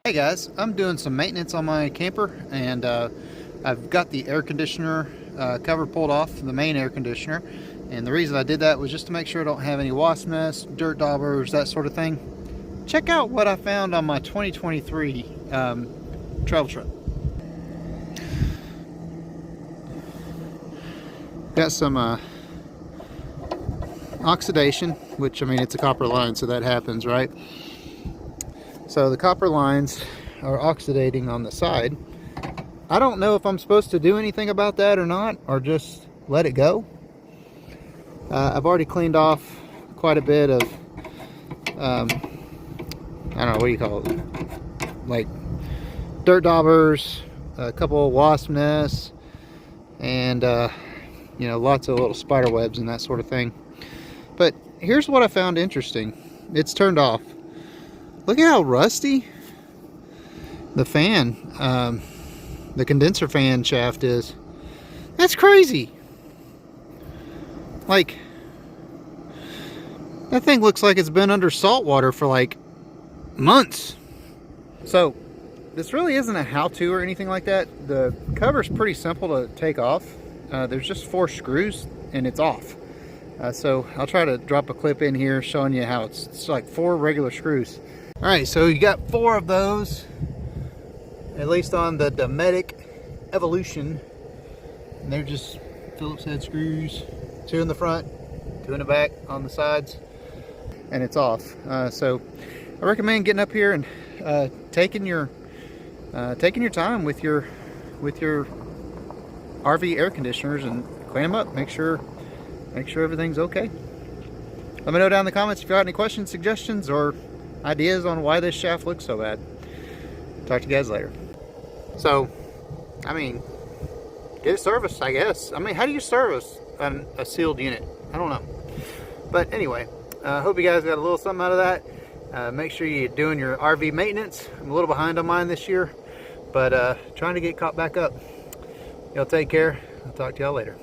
Hey guys, I'm doing some maintenance on my camper, and I've got the air conditioner cover pulled off, the main air conditioner, and the reason I did that was just to make sure I don't have any wasp nests, dirt daubers, that sort of thing. Check out what I found on my 2023 travel truck. Got some oxidation, which, I mean, it's a copper line, so that happens, right? So the copper lines are oxidating on the side. I don't know if I'm supposed to do anything about that or not, or just let it go. I've already cleaned off quite a bit of, I don't know, what do you call it? Like dirt daubers, a couple of wasp nests, and you know, lots of little spider webs and that sort of thing. But here's what I found interesting. It's turned off. Look at how rusty the fan, the condenser fan shaft is. That's crazy. Like, that thing looks like it's been under salt water for like months. So this really isn't a how-to or anything like that. The cover's pretty simple to take off. There's just 4 screws and it's off. So I'll try to drop a clip in here showing you how it's like 4 regular screws. All right, so you got 4 of those, at least on the Dometic Evolution. And they're just Phillips head screws, 2 in the front, 2 in the back on the sides, and it's off. So I recommend getting up here and taking your time with your RV air conditioners and clean them up. Make sure everything's okay. Let me know down in the comments if you got any questions, suggestions, or ideas on why this shaft looks so bad. Talk to you guys later. So, I mean, get it serviced, I guess. I mean, how do you service a sealed unit? I don't know. But anyway, I hope you guys got a little something out of that. Make sure you're doing your RV maintenance. I'm a little behind on mine this year, but trying to get caught back up. Y'all take care. I'll talk to y'all later.